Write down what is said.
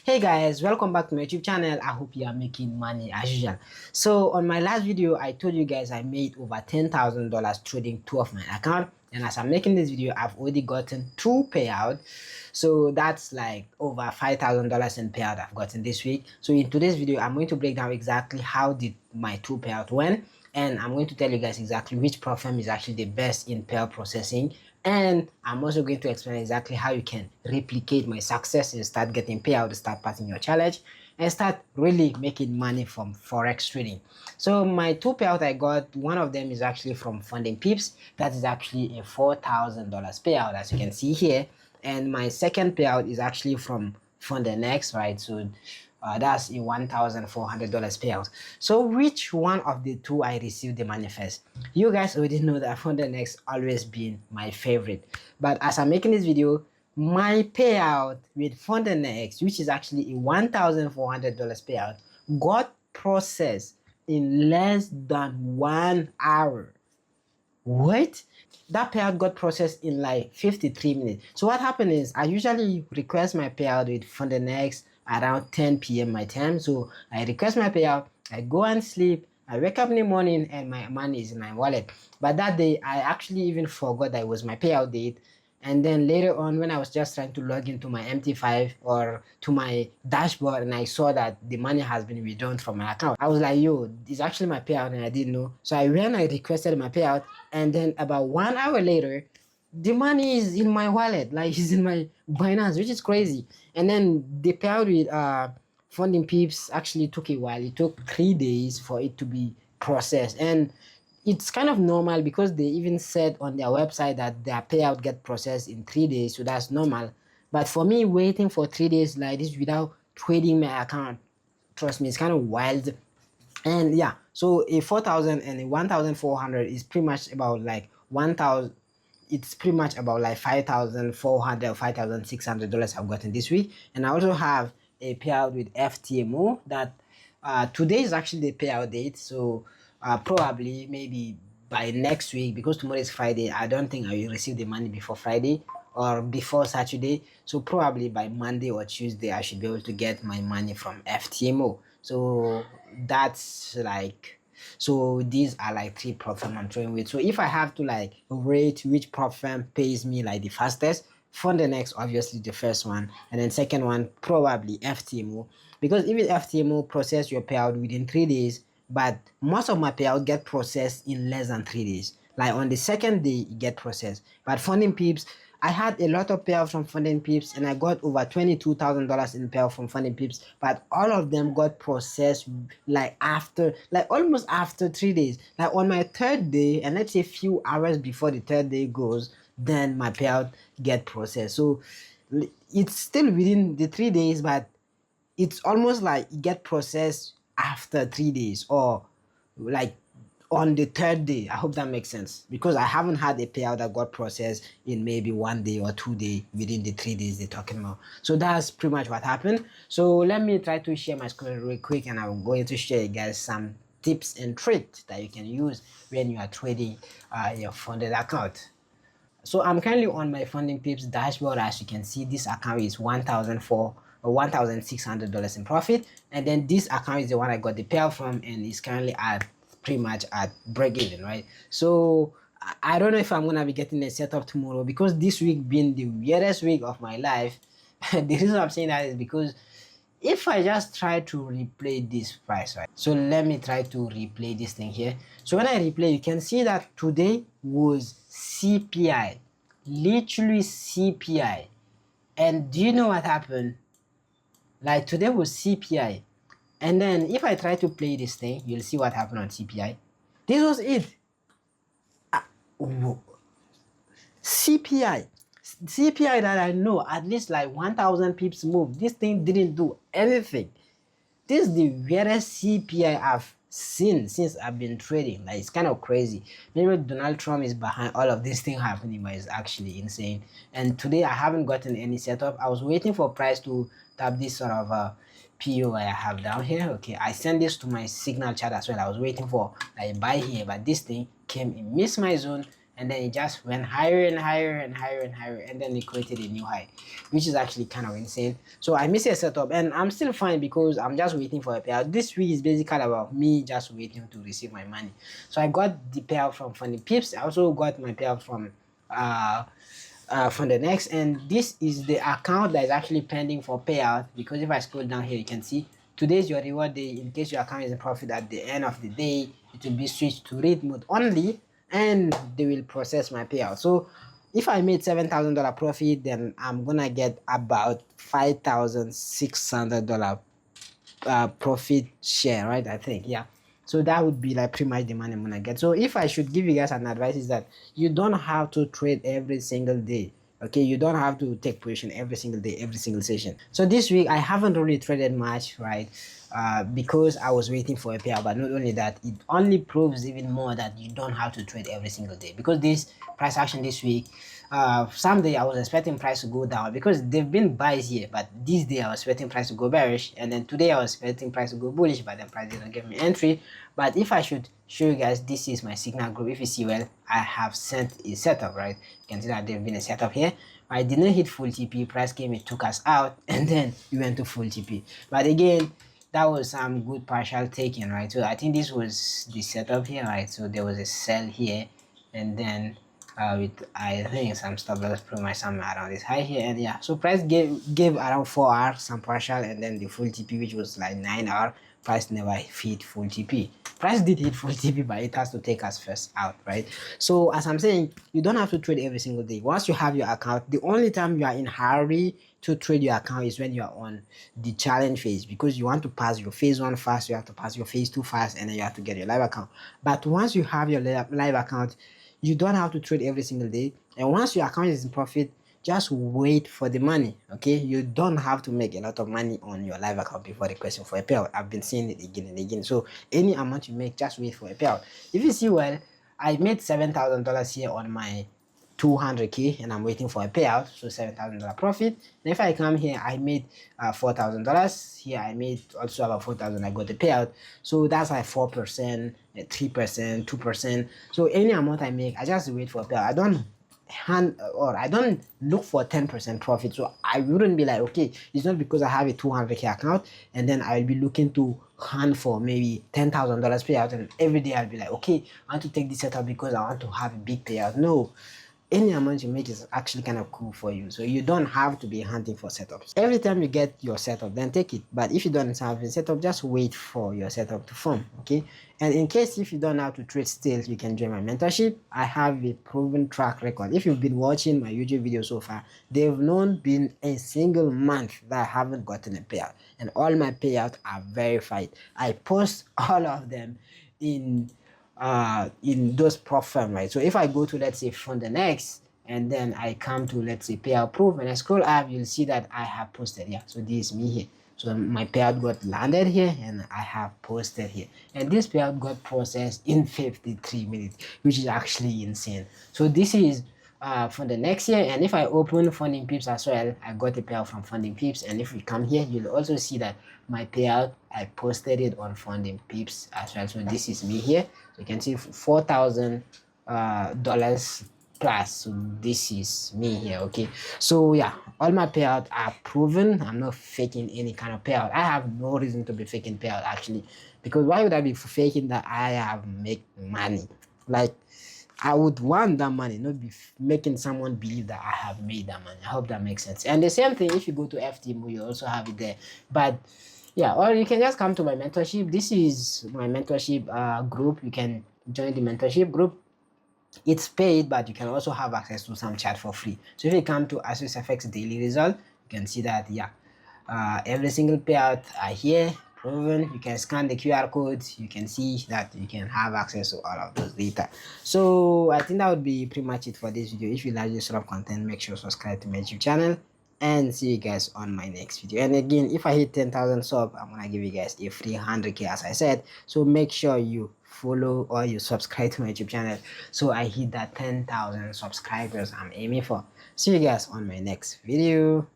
Hey guys, welcome back to my YouTube channel. I hope you are making money as usual. So on my last video, I told you guys I made over $10,000 trading two of my account, and as I'm making this video, I've already gotten two payout. So that's like over $5,000 in payout I've gotten this week. So in today's video, I'm going to break down exactly how did my two payout went, and I'm going to tell you guys exactly which platform is actually the best in payout processing, and I'm also going to explain exactly how you can replicate my success and start getting payout, start passing your challenge, and start really making money from Forex trading. So my two payout I got, one of them is actually from Funding Pips. That is actually a $4,000 payout, as you can see here. And my second payout is actually from Funding, right? So that's a $1,400 payout. So which one of the two I received the money first? You guys already know that Funding always been my favorite, but as I'm making this video, my payout with Funding, which is actually a $1,400 payout, got processed in less than 1 hour. What? That payout got processed in like 53 minutes. So what happened is I usually request my payout with Funding around 10 p.m. my time. So I request my payout, I go and sleep, I wake up in the morning and my money is in my wallet. But that day I actually even forgot that it was my payout date. And then later on, when I was just trying to log into my MT5 or to my dashboard, and I saw that the money has been withdrawn from my account, I was like, yo, it's actually my payout, and I didn't know. So I requested my payout, and then about 1 hour later, the money is in my wallet, like it's in my Binance, which is crazy. And then the payout with Funding Peeps actually took a while. It took 3 days for it to be processed, and it's kind of normal because they even said on their website that their payout get processed in 3 days, so that's normal. But for me, waiting for 3 days like this without trading my account, trust me, it's kind of wild. And yeah, so a 4,000 and a 1,400 is pretty much about like 1,000. It's pretty much about like 5,400 or $5,600 I've gotten this week. And I also have a payout with FTMO that today is actually the payout date. So probably maybe by next week, because tomorrow is Friday, I don't think I will receive the money before Friday or before Saturday. So probably by Monday or Tuesday, I should be able to get my money from FTMO. So that's like, so these are like three prop firm I'm trading with. So if I have to like rate which prop firm pays me like the fastest, Funding obviously the first one, and then second one probably FTMO, because even FTMO process your payout within 3 days, but most of my payout get processed in less than 3 days. Like on the second day, it get processed. But Funding Peeps, I had a lot of payout from Funding Peeps, and I got over $22,000 in payout from Funding Peeps, but all of them got processed like after, like almost after 3 days. Like on my third day, and let's say a few hours before the third day goes, then my payout get processed. So it's still within the 3 days, but it's almost like it get processed after 3 days or like on the third day. I hope that makes sense, because I haven't had a payout that got processed in maybe 1 day or 2 days within the 3 days they're talking about. So that's pretty much what happened. So let me try to share my screen real quick, and I'm going to share you guys some tips and tricks that you can use when you are trading your funded account. So I'm currently on my Funding Pips dashboard. As you can see, this account is $1,600 in profit, and then this account is the one I got the payout from, and it's currently at pretty much at break even, right? So I don't know if I'm gonna be getting a setup tomorrow, because this week being the weirdest week of my life. The reason I'm saying that is because if I just try to replay this price, right? So let me try to replay this thing here. So when I replay, you can see that today was CPI, literally CPI. And do you know what happened? Like today was CPI. And then if I try to play this thing, you'll see what happened on CPI. This was it. CPI. CPI that I know at least like 1,000 pips moved. This thing didn't do anything. This is the weirdest CPI I've seen since I've been trading. Like, it's kind of crazy. Maybe Donald Trump is behind all of this thing happening, but it's actually insane. And today I haven't gotten any setup. I was waiting for price to tap this sort of PO I have down here. Okay, I sent this to my signal chart as well. I was waiting for like buy here, but this thing came in, missed my zone, and then it just went higher and higher and higher and higher, and then it created a new high, which is actually kind of insane. So I missed a setup, and I'm still fine because I'm just waiting for a payout. This week is basically about me just waiting to receive my money. So I got the payout from Funding Pips. I also got my payout from the next, and this is the account that is actually pending for payout, because if I scroll down here, you can see today's your reward day. In case your account is in profit at the end of the day, it will be switched to read mode only, and they will process my payout. So if I made $7,000 profit, then I'm gonna get about $5,600 profit share, right? I think, yeah. So that would be like pretty much the money I'm gonna get. So if I should give you guys an advice, is that you don't have to trade every single day. Okay, you don't have to take position every single day, every single session. So this week I haven't really traded much, right? Because I was waiting for a payout. But not only that, it only proves even more that you don't have to trade every single day, because this price action this week, someday I was expecting price to go down because they've been buys here, but this day I was expecting price to go bearish, and then today I was expecting price to go bullish, but then price didn't give me entry. But if I should show you guys, this is my signal group. If you see well, I have sent a setup, right? You can see that there's been a setup here. I didn't hit full TP, price came, it took us out, and then we went to full TP. But again, that was some good partial taking, right? So I think this was the setup here, right? So there was a sell here, and then with I think some stop loss pretty much somewhere around this high here, and yeah, so price gave around 4 hours some partial, and then the full TP, which was like 9 hours. Price never hit full TP. Price did hit full TP, but it has to take us first out, right? So as I'm saying, you don't have to trade every single day. Once you have your account, the only time you are in hurry to trade your account is when you are on the challenge phase, because you want to pass your phase 1 fast, you have to pass your phase 2 fast, and then you have to get your live account. But once you have your live account, you don't have to trade every single day, and once your account is in profit, just wait for the money. Okay, you don't have to make a lot of money on your live account before requesting for a payout. I've been seeing it again and again. So any amount you make, just wait for a payout. If you see well, I made $7,000 here on my 200k, and I'm waiting for a payout, so $7,000 profit. And if I come here, I made $4,000 here. I made also about 4,000. I got the payout, so that's like 4%, 3%, 2%. So any amount I make, I just wait for a payout. I don't look for 10% profit. So I wouldn't be like, okay, it's not because I have a 200k account and then I'll be looking to hunt for maybe $10,000 payout, and every day I'll be like, okay, I want to take this setup because I want to have a big payout. No, any amount you make is actually kind of cool for you, so you don't have to be hunting for setups. Every time you get your setup, then take it. But if you don't have a setup, just wait for your setup to form. Okay, and in case if you don't know how to trade still, you can join my mentorship. I have a proven track record. If you've been watching my YouTube videos so far, there've not been a single month that I haven't gotten a payout, and all my payouts are verified. I post all of them in those prop firm, right? So if I go to, let's say, Fund the Next, and then I come to, let's say, payout proof, and I scroll up, you'll see that I have posted here. So this is me here. So my payout got landed here, and I have posted here, and this payout got processed in 53 minutes, which is actually insane. So this is for the next year. And if I open Funding Pips as well, I got a payout from Funding Pips. And if we come here, you'll also see that my payout, I posted it on Funding Pips as well. So this is me here. So you can see $4,000 plus. So this is me here. Okay, so yeah, all my payouts are proven. I'm not faking any kind of payout. I have no reason to be faking payout, actually, because why would I be faking that I have make money? Like, I would want that money, not be making someone believe that I have made that money. I hope that makes sense. And the same thing, if you go to FTMO, you also have it there. But yeah, or you can just come to my mentorship. This is my mentorship group. You can join the mentorship group. It's paid, but you can also have access to some chat for free. So if you come to Asus FX daily result, you can see that, yeah, every single payout are here, proven. You can scan the QR codes. You can see that you can have access to all of those data. So I think that would be pretty much it for this video. If you like this sort of content, make sure to subscribe to my YouTube channel, and see you guys on my next video. And again, if I hit 10,000 sub, I'm gonna give you guys a free 100k, as I said. So make sure you follow or you subscribe to my YouTube channel so I hit that 10,000 subscribers I'm aiming for. See you guys on my next video.